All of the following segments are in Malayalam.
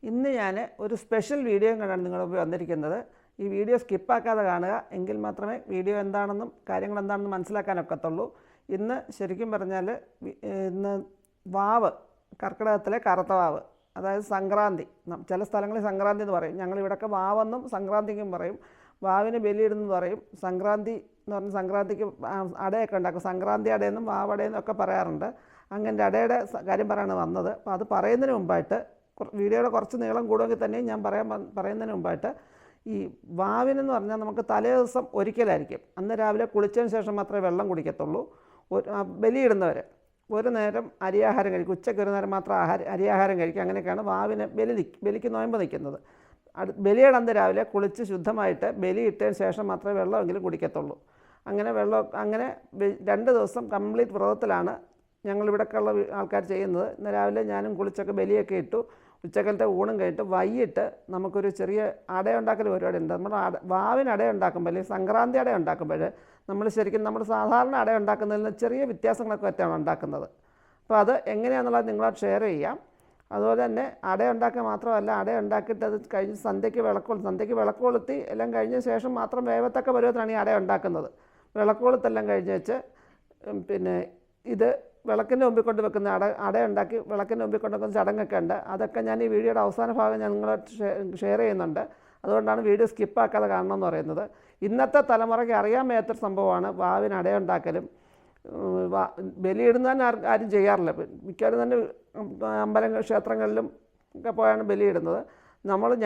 ഇന്ന് ഞാൻ ഒരു സ്പെഷ്യൽ വീഡിയോ കണ്ടാണ് നിങ്ങളോട് വന്നിരിക്കുന്നത്. ഈ വീഡിയോ സ്കിപ്പാക്കാതെ കാണുക, എങ്കിൽ മാത്രമേ വീഡിയോ എന്താണെന്നും കാര്യങ്ങൾ എന്താണെന്നും മനസ്സിലാക്കാനൊക്കത്തുള്ളൂ. ഇന്ന് ശരിക്കും പറഞ്ഞാൽ ഇന്ന് വാവ്, കർക്കിടകത്തിലെ കറുത്ത വാവ്, അതായത് സംക്രാന്തി. ചില സ്ഥലങ്ങളിൽ സംക്രാന്തി എന്ന് പറയും, ഞങ്ങളിവിടെയൊക്കെ വാവെന്നും സംക്രാന്തിക്കും പറയും. വാവിന് ബലിയിടുന്നു പറയും. സംക്രാന്തി എന്ന് പറഞ്ഞാൽ സംക്രാന്തിക്ക് അടയൊക്കെ ഉണ്ടാക്കും. സംക്രാന്തി അടയെന്നും വാവടയെന്നും ഒക്കെ പറയാറുണ്ട്. അങ്ങനെ അടയുടെ കാര്യം പറയാണ് വന്നത്. അപ്പോൾ അത് പറയുന്നതിന് മുമ്പായിട്ട്, വീഡിയോയുടെ കുറച്ച് നീളം കൂടുമെങ്കിൽ തന്നെയും ഞാൻ പറയുന്നതിന് മുമ്പായിട്ട്, ഈ വാവിനെന്ന് പറഞ്ഞാൽ നമുക്ക് തലേ ദിവസം ഒരിക്കലായിരിക്കും. അന്ന് രാവിലെ കുളിച്ചതിന് ശേഷം മാത്രമേ വെള്ളം കുടിക്കത്തുള്ളൂ. ബലിയിടുന്നവർ ഒരു നേരം അരിയാഹാരം കഴിക്കും, ഉച്ചയ്ക്ക് ഒരു നേരം മാത്രം അരിയാഹാരം കഴിക്കും. അങ്ങനെയൊക്കെയാണ് വാവിന് ബലിക്ക് നോയമ്പ് നിൽക്കുന്നത്. ബലിയുടെ അന്ന് രാവിലെ കുളിച്ച് ശുദ്ധമായിട്ട് ബലിയിട്ടതിന് ശേഷം മാത്രമേ വെള്ളമെങ്കിലും കുടിക്കത്തുള്ളൂ. അങ്ങനെ 2 ദിവസം കംപ്ലീറ്റ് വ്രതത്തിലാണ് ഞങ്ങളിവിടെയൊക്കെയുള്ള ആൾക്കാർ ചെയ്യുന്നത്. ഇന്ന് രാവിലെ ഞാനും കുളിച്ചൊക്കെ ബലിയൊക്കെ ഇട്ടു. ഉച്ചക്കലത്തെ ഊണും കഴിഞ്ഞിട്ട് വൈകിട്ട് നമുക്കൊരു ചെറിയ അടയുണ്ടാക്കൽ പരിപാടി ഉണ്ട്. നമ്മൾ വാവിന് അടയുണ്ടാക്കുമ്പോൾ, അല്ലെങ്കിൽ സംക്രാന്തി അട ഉണ്ടാക്കുമ്പോൾ നമ്മൾ ശരിക്കും നമ്മൾ സാധാരണ അട ഉണ്ടാക്കുന്നതിൽ നിന്ന് ചെറിയ വ്യത്യാസങ്ങളൊക്കെ വെച്ചാണ് ഉണ്ടാക്കുന്നത്. അപ്പോൾ അത് എങ്ങനെയാണെന്നുള്ളത് നിങ്ങളോട് ഷെയർ ചെയ്യാം. അതുപോലെ തന്നെ അട ഉണ്ടാക്കുക മാത്രമല്ല, അട ഉണ്ടാക്കിയിട്ട് അത് കഴിഞ്ഞ് സന്ധ്യയ്ക്ക് വിളക്ക് കൊളുത്തി എല്ലാം കഴിഞ്ഞ ശേഷം മാത്രം വേവത്തക്ക പരുവത്തിലാണ് ഈ അട ഉണ്ടാക്കുന്നത്. വിളക്ക് കൊളുത്തെല്ലാം കഴിഞ്ഞ് വെച്ച് പിന്നെ ഇത് വിളക്കിൻ്റെ മുമ്പിൽ കൊണ്ട് വെക്കുന്ന അട ഉണ്ടാക്കി വിളക്കിൻ്റെ മുമ്പിൽ കൊണ്ട് വെക്കുന്ന ചടങ്ങൊക്കെ ഉണ്ട്. അതൊക്കെ ഞാൻ ഈ വീഡിയോയുടെ അവസാന ഭാഗം ഞാൻ നിങ്ങളോട് ഷെയർ ചെയ്യുന്നുണ്ട്. അതുകൊണ്ടാണ് വീഡിയോ സ്കിപ്പാക്കാതെ കാണണമെന്ന് പറയുന്നത്. ഇന്നത്തെ തലമുറയ്ക്ക് അറിയാൻ മേത്തൊരു സംഭവമാണ് വാവിന് അടയുണ്ടാക്കലും. ബലിയിടുന്നതന്നെ ആരും ചെയ്യാറില്ല. മിക്കവാറും തന്നെ ക്ഷേത്രങ്ങളിലും ഒക്കെ പോയാണ് ബലിയിടുന്നത്.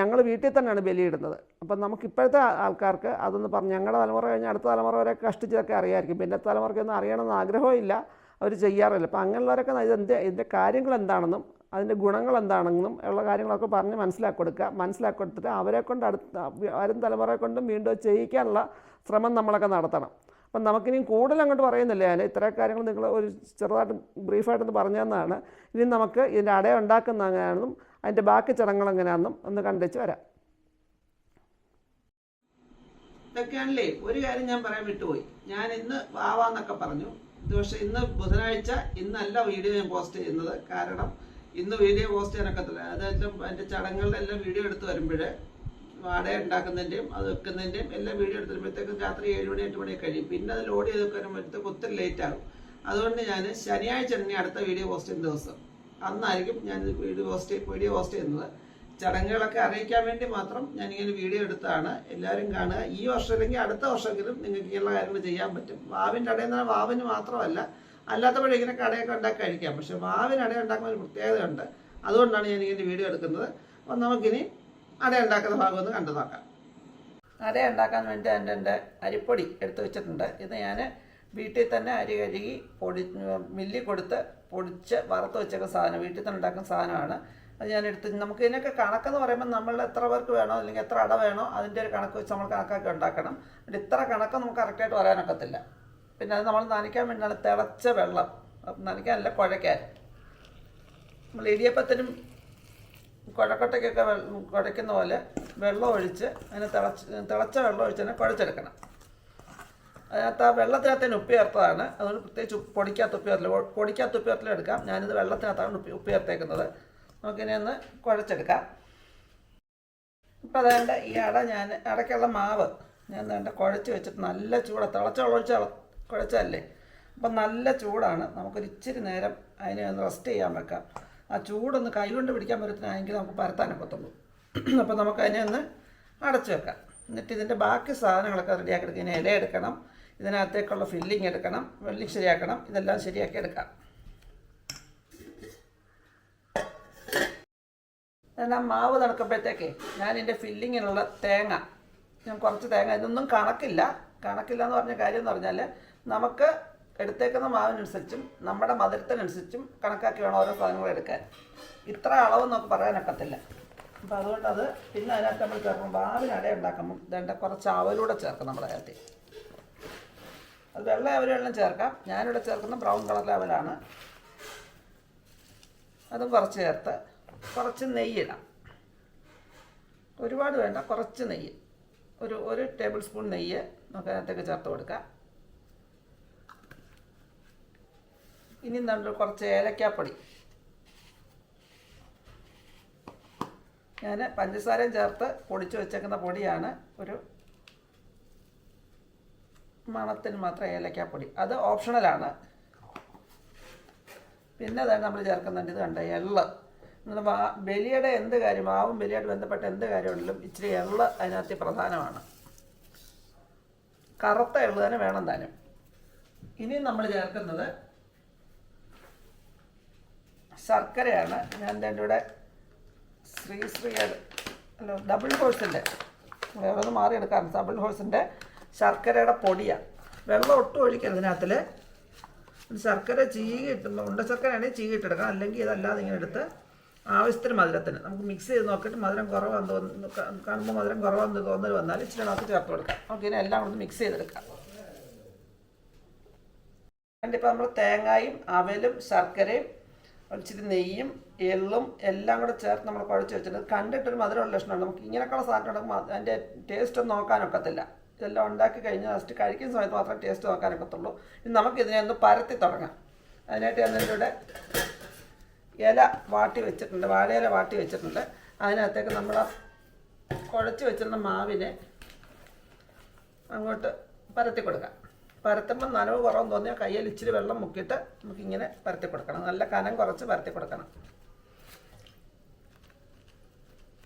ഞങ്ങൾ വീട്ടിൽ തന്നെയാണ് ബലിയിടുന്നത്. അപ്പം നമുക്കിപ്പോഴത്തെ ആൾക്കാർക്ക് അതൊന്ന് പറഞ്ഞ്, ഞങ്ങളുടെ തലമുറ കഴിഞ്ഞ് അടുത്ത തലമുറ വരെ കഷ്ടിച്ചതൊക്കെ അറിയാമായിരിക്കും. പിന്നെ തലമുറയ്ക്കൊന്നും അറിയണമെന്ന് ആഗ്രഹവും ഇല്ല, അവർ ചെയ്യാറില്ല. അപ്പം അങ്ങനെയുള്ളവരൊക്കെ ഇതിൻ്റെ കാര്യങ്ങൾ എന്താണെന്നും അതിൻ്റെ ഗുണങ്ങൾ എന്താണെന്നും ഉള്ള കാര്യങ്ങളൊക്കെ പറഞ്ഞ് മനസ്സിലാക്കി കൊടുത്തിട്ട് അവരെ കൊണ്ട് വരും തലമുറയെ കൊണ്ടും വീണ്ടും ചെയ്യിക്കാനുള്ള ശ്രമം നമ്മളൊക്കെ നടത്തണം. അപ്പം നമുക്കിനിയും കൂടുതൽ അങ്ങോട്ട് പറയുന്നില്ല. ഞാൻ ഇത്രയും കാര്യങ്ങൾ നിങ്ങൾ ഒരു ചെറുതായിട്ട് ബ്രീഫായിട്ടൊന്ന് പറഞ്ഞു തന്നതാണ്. ഇനി നമുക്ക് ഇതിൻ്റെ അട ഉണ്ടാക്കുന്ന എങ്ങനെയാണെന്നും അതിൻ്റെ ബാക്കി ചടങ്ങുകൾ എങ്ങനെയാണെന്നും ഒന്ന് കണ്ടിച്ച് വരാം. ഇതൊക്കെയാണല്ലേ ഒരു കാര്യം ഞാൻ പറയാൻ വിട്ടുപോയി. ഞാൻ ഇന്ന് വാവാന്നൊക്കെ പറഞ്ഞു. പക്ഷേ ഇന്ന് ബുധനാഴ്ച, ഇന്നല്ല വീഡിയോ ഞാൻ പോസ്റ്റ് ചെയ്യുന്നത്. കാരണം ഇന്ന് വീഡിയോ പോസ്റ്റ് ചെയ്യാനൊക്കത്തില്ല. അതെല്ലാം അതിൻ്റെ ചടങ്ങുകളുടെ എല്ലാം വീഡിയോ എടുത്ത് വരുമ്പോഴേ അട ഉണ്ടാക്കുന്നതിൻ്റെയും അത് വെക്കുന്നതിൻ്റെയും എല്ലാം വീഡിയോ എടുത്ത് വരുമ്പോഴത്തേക്കും രാത്രി 7 മണി 8 മണിയൊക്കെ കഴിയും. പിന്നെ അത് ലോഡ് ചെയ്തൊക്കെ വരുമ്പോഴത്തേക്ക് ഒത്തിരി ലേറ്റ് ആകും. അതുകൊണ്ട് ഞാൻ ശനിയാഴ്ച തന്നെ അടുത്ത വീഡിയോ പോസ്റ്റ് ചെയ്യുന്ന ദിവസം അന്നായിരിക്കും ഞാൻ വീഡിയോ പോസ്റ്റ് ചെയ്യുന്നത്. ചടങ്ങുകളൊക്കെ അറിയിക്കാൻ വേണ്ടി മാത്രം ഞാനിങ്ങനെ വീഡിയോ എടുത്താണ്. എല്ലാവരും കാണുക. ഈ വർഷം അല്ലെങ്കിൽ അടുത്ത വർഷമെങ്കിലും നിങ്ങൾക്ക് ഇങ്ങനെയുള്ള കാര്യങ്ങൾ ചെയ്യാൻ പറ്റും. വാവിൻ്റെ അടയെന്ന് പറഞ്ഞാൽ വാവിന് മാത്രമല്ല, അല്ലാത്തപ്പോഴും ഇങ്ങനെ കടയൊക്കെ ഉണ്ടാക്കി കഴിക്കാം. പക്ഷെ വാവിന് അട ഉണ്ടാക്കുന്ന ഒരു പ്രത്യേകതയുണ്ട്. അതുകൊണ്ടാണ് ഞാനിങ്ങനെ വീഡിയോ എടുക്കുന്നത്. അപ്പം നമുക്കിനി അട ഉണ്ടാക്കുന്ന ഭാഗം ഒന്ന് കണ്ടു നോക്കാം. അട ഉണ്ടാക്കാൻ വേണ്ടി എൻ്റെ അരിപ്പൊടി എടുത്ത് വെച്ചിട്ടുണ്ട്. ഇത് ഞാൻ വീട്ടിൽ തന്നെ അരി കഴുകി മില്ലിൽ കൊടുത്ത് പൊടിച്ച് വറുത്ത് വെച്ചൊക്കെ സാധനം, വീട്ടിൽ തന്നെ ഉണ്ടാക്കുന്ന സാധനമാണ്. അത് ഞാൻ നമുക്ക് ഇതിനൊക്കെ കണക്കെന്ന് പറയുമ്പോൾ നമ്മൾ എത്ര പേർക്ക് വേണോ അല്ലെങ്കിൽ എത്ര അട വേണോ അതിൻ്റെ ഒരു കണക്ക് വെച്ച് നമ്മൾ കണക്കാക്കി ഉണ്ടാക്കണം. എന്നിട്ട് ഇത്ര കണക്ക് നമുക്ക് കറക്റ്റായിട്ട് പറയാനൊക്കത്തില്ല. പിന്നെ അത് നമ്മൾ നനയ്ക്കാൻ വേണ്ടിയാണ് തിളച്ച വെള്ളം, നനയ്ക്കാനല്ല കുഴയ്ക്കാൻ. നമ്മൾ ഇടിയപ്പത്തിനും കുഴക്കട്ടയ്ക്കൊക്കെ കുഴയ്ക്കുന്ന പോലെ വെള്ളം ഒഴിച്ച് അതിന് തിളച്ച വെള്ളം ഒഴിച്ച് തന്നെ കുഴച്ചെടുക്കണം. അതിനകത്ത് ആ വെള്ളത്തിനകത്തേന് ഉപ്പ് ചേർത്തതാണ്. അതുകൊണ്ട് പ്രത്യേകിച്ച് പൊടിക്കാത്ത ഉപ്പ് ചേർത്തിലും എടുക്കാം. ഞാനിത് വെള്ളത്തിനകത്താണ് ഉപ്പ് ചേർത്തേക്കുന്നത്. നമുക്കിനി ഒന്ന് കുഴച്ചെടുക്കാം. ഇപ്പം അതുകൊണ്ട് ഈ അടയ്ക്കുള്ള മാവ് ഞാൻ വേണ്ട കുഴച്ച് വെച്ചിട്ട് നല്ല ചൂടാണ്. തിളച്ച വെള്ളം ഒഴിച്ച് കുഴച്ചതല്ലേ, അപ്പം നല്ല ചൂടാണ്. നമുക്കൊരു ഇച്ചിരി നേരം അതിനെ ഒന്ന് റെസ്റ്റ് ചെയ്യാൻ വെക്കാം. ആ ചൂടൊന്ന് കൈകൊണ്ട് പിടിക്കാൻ പറ്റത്തിനാണെങ്കിൽ നമുക്ക് പരത്താനൊക്കത്തുള്ളൂ. അപ്പോൾ നമുക്ക് അതിനെ ഒന്ന് അടച്ചു വെക്കാം. എന്നിട്ട് ഇതിൻ്റെ ബാക്കി സാധനങ്ങളൊക്കെ റെഡിയാക്കി എടുക്കാം. ഇനി ഇല എടുക്കണം, ഇതിനകത്തേക്കുള്ള ഫില്ലിങ് എടുക്കണം, വെള്ളിങ് ശരിയാക്കണം, ഇതെല്ലാം ശരിയാക്കി എടുക്കാം. എന്നാൽ മാവ് നടക്കുമ്പോഴത്തേക്ക് ഞാൻ ഇതിൻ്റെ ഫില്ലിങ്ങിനുള്ള ഞാൻ കുറച്ച് തേങ്ങ, ഇതൊന്നും കണക്കില്ല എന്ന് പറഞ്ഞ കാര്യം എന്ന് പറഞ്ഞാൽ നമുക്ക് എടുത്തേക്കുന്ന മാവിനനുസരിച്ചും നമ്മുടെ മധുരത്തിനനുസരിച്ചും കണക്കാക്കി വേണം ഓരോ സാധനങ്ങൾ എടുക്കാൻ. ഇത്ര അളവ് നമുക്ക് പറയാനൊക്കത്തില്ല. അപ്പോൾ അതുകൊണ്ടത് പിന്നെ അതിനകത്ത് നമ്മൾ ചേർക്കുമ്പോൾ വാവിന് അട ഉണ്ടാക്കുമ്പോൾ ഇതേണ്ട കുറച്ച് അവലൂടെ ചേർക്കും നമ്മുടെ അതിനകത്ത്. അത് വെള്ള അവലെല്ലാം ചേർക്കാം. ഞാനിവിടെ ചേർക്കുന്ന ബ്രൗൺ കളറിലെ അവലാണ്. അതും കുറച്ച് ചേർത്ത് കുറച്ച് നെയ്യിടാം. ഒരുപാട് വേണ്ട, കുറച്ച് നെയ്യ്, ഒരു ടേബിൾ സ്പൂൺ നെയ്യ് നമുക്ക് അതിനകത്തേക്ക് ചേർത്ത് കൊടുക്കാം. ഇനി നമ്മൾ കുറച്ച് ഏലക്കാപ്പൊടി, ഞാൻ പഞ്ചസാരയും ചേർത്ത് പൊടിച്ച് വെച്ചേക്കുന്ന പൊടിയാണ്. ഒരു മണത്തിന് മാത്രം ഏലക്കാപ്പൊടി, അത് ഓപ്ഷണലാണ്. പിന്നെ അതാണ് നമ്മൾ ചേർക്കുന്നുണ്ട്, ഇത് കണ്ട എള്ള്. ബലിയുടെ എന്ത് കാര്യം, മാവും ബലിയായിട്ട് ബന്ധപ്പെട്ട എന്ത് കാര്യമുണ്ടെങ്കിലും ഇച്ചിരി എള്ള് അതിനകത്ത് പ്രധാനമാണ്. കറുത്ത എള്ള് തന്നെ വേണം താനും. ഇനി നമ്മൾ ചേർക്കുന്നത് ശർക്കരയാണ്. ഞാൻ എൻ്റെ ഇവിടെ ഡബിൾ ഹോഴ്സിൻ്റെ വേറെ മാറിയെടുക്കാറുണ്ട്. ഡബിൾ ഹോഴ്സിൻ്റെ ശർക്കരയുടെ പൊടിയാണ്. വെള്ളം ഒട്ടും ഒഴിക്കരുത് ഇതിനകത്തിൽ. ശർക്കര ചീകിയിട്ട്, ഉണ്ട ശർക്കരയാണെങ്കിൽ ചീകിയിട്ടെടുക്കണം, അല്ലെങ്കിൽ ഇതല്ലാതെ ഇങ്ങനെ എടുത്ത് ആവശ്യത്തിന് മധുരത്തിന് നമുക്ക് മിക്സ് ചെയ്ത് നോക്കിയിട്ട് മധുരം കുറവാന്ന് തോന്നുന്നു, കാണുമ്പോൾ മധുരം കുറവാന്ന് തോന്നൽ വന്നാൽ ഇച്ചിരി നമുക്ക് ചേർത്ത് കൊടുക്കാം. നമുക്ക് ഇതിനെ എല്ലാം കൂടി മിക്സ് ചെയ്തെടുക്കാം. ഇപ്പോൾ നമ്മൾ തേങ്ങയും അവലും ശർക്കരയും ഇച്ചിരി നെയ്യും എള്ളും എല്ലാം കൂടെ ചേർത്ത് നമ്മൾ കുഴച്ച് വെച്ചിട്ടുണ്ട്. കണ്ടിട്ടൊരു മധുരമുള്ള ലക്ഷണമാണ്. നമുക്ക് ഇങ്ങനെയൊക്കെയുള്ള സാധനം ഉണ്ടാകുമ്പോൾ അതിൻ്റെ ടേസ്റ്റ് ഒന്നും നോക്കാനൊക്കത്തില്ല. ഇതെല്ലാം ഉണ്ടാക്കി കഴിഞ്ഞാൽ ഫസ്റ്റ് കഴിക്കുന്ന സമയത്ത് മാത്രമേ ടേസ്റ്റ് നോക്കാനൊക്കത്തുള്ളൂ. ഇനി നമുക്കിതിനെ ഒന്ന് പരത്തി തുടങ്ങാം. അതിനായിട്ട് ഞാൻ ഇവിടെ ഇല വാട്ടി വെച്ചിട്ടുണ്ട്, വാഴയില വാട്ടി വെച്ചിട്ടുണ്ട്. അതിനകത്തേക്ക് നമ്മൾ കുഴച്ച് വെച്ചിരുന്ന മാവിനെ അങ്ങോട്ട് പരത്തി കൊടുക്കാം. പരത്തുമ്പോൾ നനവ് കുറവെന്ന് തോന്നിയാൽ കയ്യിൽ ഇച്ചിരി വെള്ളം മുക്കിയിട്ട് നമുക്കിങ്ങനെ പരത്തി കൊടുക്കണം. നല്ല കനം കുറച്ച് പരത്തി കൊടുക്കണം.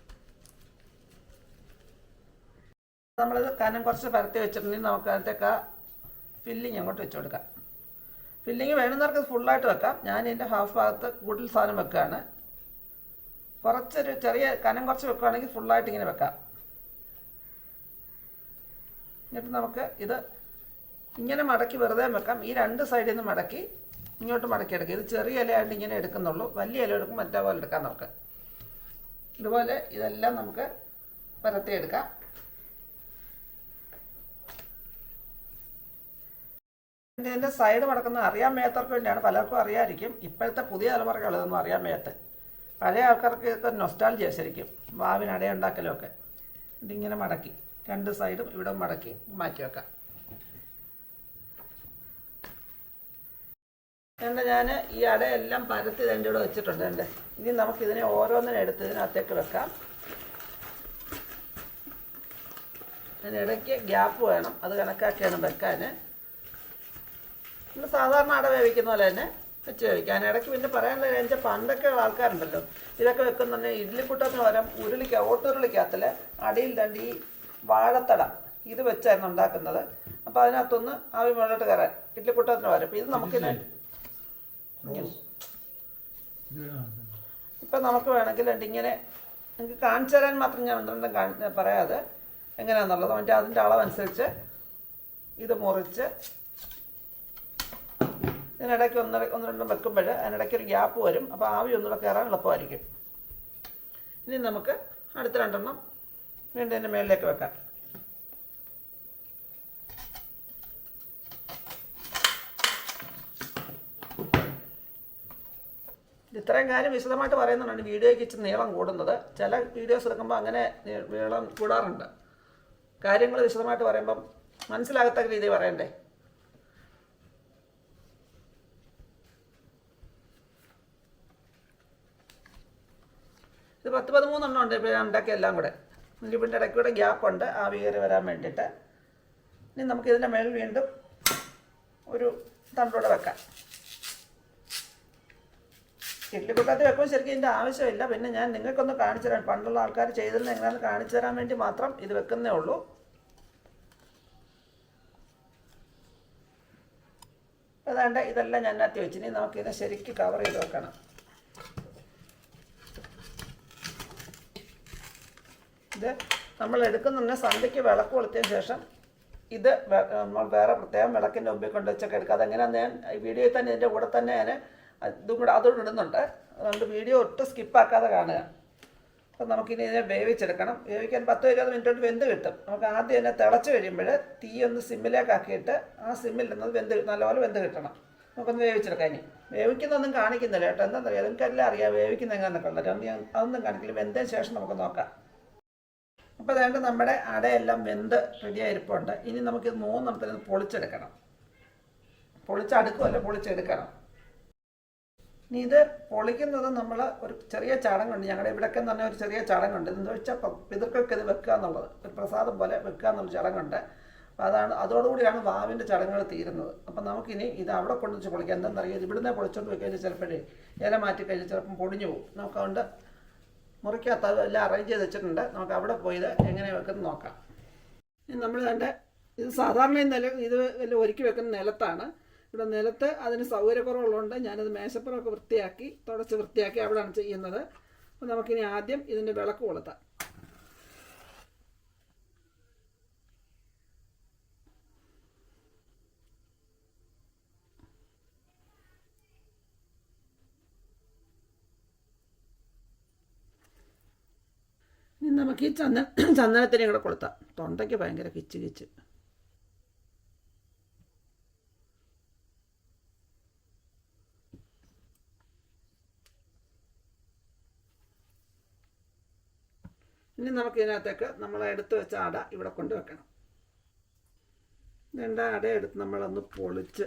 നമ്മളിത് കനം കുറച്ച് പരത്തി വെച്ചിട്ടുണ്ടെങ്കിൽ നമുക്ക് അതിനകത്തേക്ക് ആ ഫില്ലിങ് അങ്ങോട്ട് വെച്ച് കൊടുക്കാം. ഫില്ലിങ് വേണമെന്നവർക്ക് ഫുള്ളായിട്ട് വെക്കാം. ഞാൻ ഇതിൻ്റെ ഹാഫ് ഭാഗത്ത് കൂടുതൽ സാധനം വെക്കുകയാണ്. കുറച്ചൊരു ചെറിയ കനം കുറച്ച് വെക്കുകയാണെങ്കിൽ ഫുള്ളായിട്ട് ഇങ്ങനെ വെക്കാം. എന്നിട്ട് നമുക്ക് ഇത് ഇങ്ങനെ മടക്കി വെറുതെ വെക്കാം. ഈ രണ്ട് സൈഡിൽ നിന്ന് മടക്കി ഇങ്ങോട്ട് മടക്കി എടുക്കുക. ഇത് ചെറിയ ഇലയായിട്ട് ഇങ്ങനെ എടുക്കുന്നുള്ളൂ. വലിയ ഇല എടുക്കും മറ്റേ പോലെ എടുക്കാം നമുക്ക്. ഇതുപോലെ ഇതെല്ലാം നമുക്ക് പരത്തിയെടുക്കാം. ഇതിൻ്റെ സൈഡ് മടക്കുന്നത് അറിയാൻ മേത്തർക്ക് വേണ്ടിയാണ്. പലർക്കും അറിയാതിരിക്കും. ഇപ്പോഴത്തെ പുതിയ തലമുറകൾ ഇതൊന്നും അറിയാൻ മേത്ത്. പഴയ ആൾക്കാർക്ക് ഇതൊക്കെ നൊസ്റ്റാൾജിയ ശരിക്കും, മാവിന് അടയുണ്ടാക്കലുമൊക്കെ. ഇതിങ്ങനെ മടക്കി രണ്ട് സൈഡും ഇവിടെ മടക്കി മാറ്റി വെക്കാം. എൻ്റെ ഞാൻ ഈ അടയെല്ലാം പരത്തി എൻ്റെ ഇവിടെ വെച്ചിട്ടുണ്ട്. എൻ്റെ ഇനി നമുക്കിതിനെ ഓരോന്നിനും എടുത്ത് ഇതിനകത്തേക്ക് വെക്കാം. അതിനിടയ്ക്ക് ഗ്യാപ്പ് വേണം, അത് കണക്കാക്കിയാണ് വെക്കാൻ. നമ്മൾ സാധാരണ അട വേവിക്കുന്ന പോലെ തന്നെ വെച്ച് വേവിക്കാൻ. ഇടയ്ക്ക് പിന്നെ പറയാനുള്ള കാര്യം, പണ്ടൊക്കെ ആൾക്കാരുണ്ടല്ലോ ഇതൊക്കെ വെക്കുന്നുണ്ടെങ്കിൽ ഇഡ്ഡലിക്കുട്ടത്തിന് പകരം ഓട്ടുരുളിക്കകത്തിൽ അടിയിൽ രണ്ട് ഈ വാഴത്തട ഇത് വെച്ചായിരുന്നു ഉണ്ടാക്കുന്നത്. അപ്പോൾ അതിനകത്തൊന്ന് ആവി മുകളിലോട്ട് കയറാൻ ഇഡ്ഡലിക്കുട്ടത്തിന് പകരം. അപ്പോൾ ഇത് നമുക്കിനെ ഇപ്പം നമുക്ക് വേണമെങ്കിൽ ഇങ്ങനെ നിങ്ങൾക്ക് കാണിച്ചു തരാൻ മാത്രം ഞാൻ ഒന്നും പറയാതെ എങ്ങനെയാണെന്നുള്ളത് മറ്റേ അതിൻ്റെ അളവനുസരിച്ച് ഇത് മുറിച്ച് ഇതിനിടയ്ക്ക് ഒന്ന് രണ്ടും വെക്കുമ്പോൾ അതിനിടയ്ക്ക് ഒരു ഗ്യാപ്പ് വരും. അപ്പോൾ ആവി ഒന്നുകൂടെ കയറാൻ എളുപ്പമായിരിക്കും. ഇനി നമുക്ക് അടുത്ത രണ്ടെണ്ണം വീണ്ടും ഇതിൻ്റെ മേളിലേക്ക് വെക്കാം. ഇത്രയും കാര്യം വിശദമായിട്ട് പറയുന്നുണ്ട്. വീഡിയോയ്ക്ക് ഇച്ചിരി നീളം കൂടുന്നത്. ചില വീഡിയോസ് എടുക്കുമ്പോൾ അങ്ങനെ നീളം കൂടാറുണ്ട്. കാര്യങ്ങൾ വിശദമായിട്ട് പറയുമ്പം മനസ്സിലാകത്തക്ക രീതിയിൽ പറയണ്ടേ. ഇത് 10-13 ഉണ്ട് ഇപ്പോൾ ഞാൻ ഉണ്ടാക്കിയ എല്ലാം കൂടെ. ഇതിൻ്റെ ഇടയ്ക്ക് കൂടെ ഗ്യാപ്പുണ്ട് ആവി കയറി വരാൻ വേണ്ടിയിട്ട്. ഇനി നമുക്കിതിൻ്റെ മേളിൽ വീണ്ടും ഒരു തണ്ടോടെ വെക്കാം. ഇഡ്ഡലിക്കുട്ടത്തിൽ വെക്കുമ്പോൾ ശരിക്കും ഇതിൻ്റെ ആവശ്യമില്ല. പിന്നെ ഞാൻ നിങ്ങൾക്കൊന്ന് കാണിച്ചു തരാൻ, പണ്ടുള്ള ആൾക്കാർ ചെയ്തിരുന്നത് എങ്ങനെയാണെന്ന് കാണിച്ചു തരാൻ വേണ്ടി മാത്രം ഇത് വെക്കുന്നേ ഉള്ളൂ. അതാണ്ട് ഇതെല്ലാം ഞാൻ അതിനകത്ത് വെച്ച് ഇനി നമുക്കിത് ശരിക്കും കവർ ചെയ്ത് വെക്കണം. ഇത് നമ്മൾ എടുക്കുന്നുണ്ടെങ്കിൽ സന്ധ്യയ്ക്ക് വിളക്ക് കൊളുത്തിയതിന് ശേഷം ഇത് നമ്മൾ വേറെ പ്രത്യേകം വിളക്കിൻ്റെ മുമ്പിൽ കൊണ്ട് വെച്ചൊക്കെ എടുക്കുക. അതെങ്ങനെയാണെന്ന് ഞാൻ ഈ വീഡിയോയിൽ തന്നെ ഇതിൻ്റെ കൂടെ തന്നെ ഞാൻ ഇതും കൂടെ അതോട് ഇടുന്നുണ്ട്. അതുകൊണ്ട് വീഡിയോ ഒട്ടും സ്കിപ്പാക്കാതെ കാണുക. അപ്പം നമുക്കിനി ഇതിനെ വേവിച്ചെടുക്കണം. വേവിക്കാൻ 10-20 മിനിറ്റ് കൊണ്ട് വെന്ത് കിട്ടും. നമുക്ക് ആദ്യം ഇതിനെ തിളച്ച് കഴിയുമ്പോൾ തീ ഒന്ന് സിമ്മിലേക്കാക്കിയിട്ട് ആ സിമ്മിൽ നിന്നത് നല്ലപോലെ വെന്ത് കിട്ടണം. നമുക്കൊന്ന് വേവിച്ചെടുക്കാം. ഇനി വേവിക്കുന്നൊന്നും കാണിക്കുന്നില്ല കേട്ടോ. എന്താണെന്നറിയാം, നിങ്ങൾക്കെല്ലാം അറിയാം വേവിക്കുന്ന എങ്ങനെയാണെന്നൊക്കെ ഉള്ളത്. അതൊന്നും കാണിക്കില്ല. വെന്തതിന് ശേഷം നമുക്ക് നോക്കാം. അപ്പോൾ അതുകൊണ്ട് നമ്മുടെ അടയെല്ലാം വെന്ത് റെഡിയായിരിപ്പുണ്ട്. ഇനി നമുക്കിത് 3 പൊളിച്ചെടുക്കണം. പൊളിച്ചടുക്കുമല്ല, പൊളിച്ചെടുക്കണം. ഇനി ഇത് പൊളിക്കുന്നത് നമ്മൾ ഒരു ചെറിയ ചടങ്ങുണ്ട്, ഞങ്ങളുടെ ഇവിടെയൊക്കെ തന്നെ ഒരു ചെറിയ ചടങ്ങുണ്ട്. എന്താ വെച്ചാൽ പിതൃക്കൾക്ക് ഇത് വെക്കുക എന്നുള്ളത്, ഒരു പ്രസാദം പോലെ വെക്കുക എന്നുള്ള ചടങ്ങുണ്ട്. അപ്പോൾ അതോടുകൂടിയാണ് വാവിൻ്റെ ചടങ്ങുകൾ തീരുന്നത്. അപ്പം നമുക്കിനി ഇത് അവിടെ കൊണ്ടുവച്ച് പൊളിക്കാം. എന്താണെന്നറിയാം, ഇവിടുന്ന് പൊളിച്ചോണ്ട് പോയി കഴിഞ്ഞാൽ ചിലപ്പോഴേ ഇല മാറ്റി കഴിഞ്ഞാൽ ചിലപ്പം പൊടിഞ്ഞു പോകും. നമുക്ക് അതുകൊണ്ട് മുറിക്കകത്ത് എല്ലാം അറേഞ്ച് ചെയ്ത് വെച്ചിട്ടുണ്ട്. നമുക്ക് അവിടെ പോയി ഇത് എങ്ങനെ വെക്കുന്നത് നോക്കാം. നമ്മൾ കണ്ട ഇത് സാധാരണ ഇത് എല്ലാം ഒരുക്കി വെക്കുന്ന നിലത്താണ്. ഇവിടെ നിലത്ത് അതിന് സൗകര്യക്കുറവുള്ളതുകൊണ്ട് ഞാനത് മേശപ്പുറമൊക്കെ വൃത്തിയാക്കി തുടച്ച് വൃത്തിയാക്കി അവിടെയാണ് ചെയ്യുന്നത്. അപ്പോൾ നമുക്കിനി ആദ്യം ഇതിൻ്റെ വിളക്ക് കൊളുത്താം. ഇനി നമുക്ക് ഈ ചന്ദനത്തിനെ കൂടെ കൊളുത്താം. തൊണ്ടയ്ക്ക് ഭയങ്കര കിച്ച് കിച്ച്. ഇനി നമുക്ക് ഇതിനകത്തേക്ക് നമ്മൾ എടുത്ത് വെച്ച അട ഇവിടെ കൊണ്ടുവെക്കണം. രണ്ട് അട എടുത്ത് നമ്മളൊന്ന് പൊളിച്ച്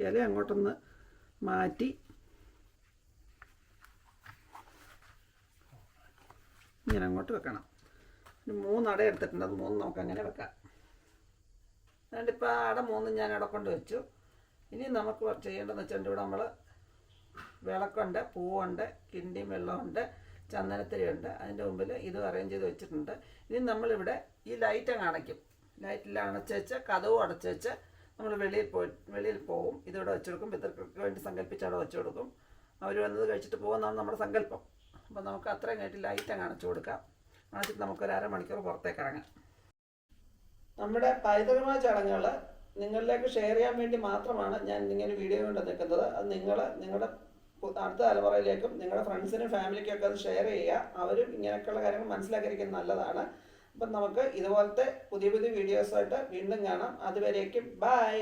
ഇല അങ്ങോട്ടൊന്ന് മാറ്റി ഇങ്ങനെ അങ്ങോട്ട് വെക്കണം. ഇനി 3 അട എടുത്തിട്ടുണ്ട്. അത് 3 നമുക്ക് അങ്ങനെ വെക്കാം. അതുകൊണ്ട് ഇപ്പോൾ അട 3 ഞാൻ അവിടെ കൊണ്ട് വെച്ചു. ഇനി നമുക്ക് ചെയ്യേണ്ടതെന്ന് വെച്ചാൽ ഇവിടെ നമ്മൾ വിളക്കുണ്ട്, പൂവുണ്ട്, കിണ്ടിയും വെള്ളമുണ്ട്, ചന്ദനത്തിരിയുണ്ട്. അതിൻ്റെ മുമ്പിൽ ഇത് അറേഞ്ച് ചെയ്ത് വെച്ചിട്ടുണ്ട്. ഇനി നമ്മളിവിടെ ഈ ലൈറ്റ് അങ്ങ് അടയ്ക്കും. ലൈറ്റിൽ അടച്ചുവെച്ച് കതവും അടച്ചുവെച്ച് നമ്മൾ വെളിയിൽ പോകും. ഇതിവിടെ വെച്ച് കൊടുക്കും. പിതൃക്കൾക്ക് വേണ്ടി സങ്കല്പിച്ച് അവിടെ വെച്ച് കൊടുക്കും. അവർ വന്നത് കഴിച്ചിട്ട് പോകുന്നതാണ് നമ്മുടെ സങ്കല്പം. അപ്പോൾ നമുക്ക് അത്രയും കഴിഞ്ഞിട്ട് ലൈറ്റ് അങ്ങ് അണച്ചു കൊടുക്കാം. അണച്ചിട്ട് നമുക്കൊരു അരമണിക്കൂർ പുറത്തേക്ക് ഇറങ്ങാം. നമ്മുടെ പൈതൃകമായ ചടങ്ങുകൾ നിങ്ങളിലേക്ക് ഷെയർ ചെയ്യാൻ വേണ്ടി മാത്രമാണ് ഞാൻ ഇങ്ങനെ വീഡിയോ കൊണ്ട് നിൽക്കുന്നത്. അത് നിങ്ങളുടെ അടുത്ത തലമുറയിലേക്കും നിങ്ങളുടെ ഫ്രണ്ട്സിനും ഫാമിലിക്കും ഒക്കെ അത് ഷെയർ ചെയ്യുക. അവരും ഇങ്ങനെയൊക്കെയുള്ള കാര്യങ്ങൾ മനസ്സിലാക്കിയിരിക്കുന്നത് നല്ലതാണ്. അപ്പം നമുക്ക് ഇതുപോലത്തെ പുതിയ വീഡിയോസായിട്ട് വീണ്ടും കാണാം. അതുവരേക്കും ബൈ.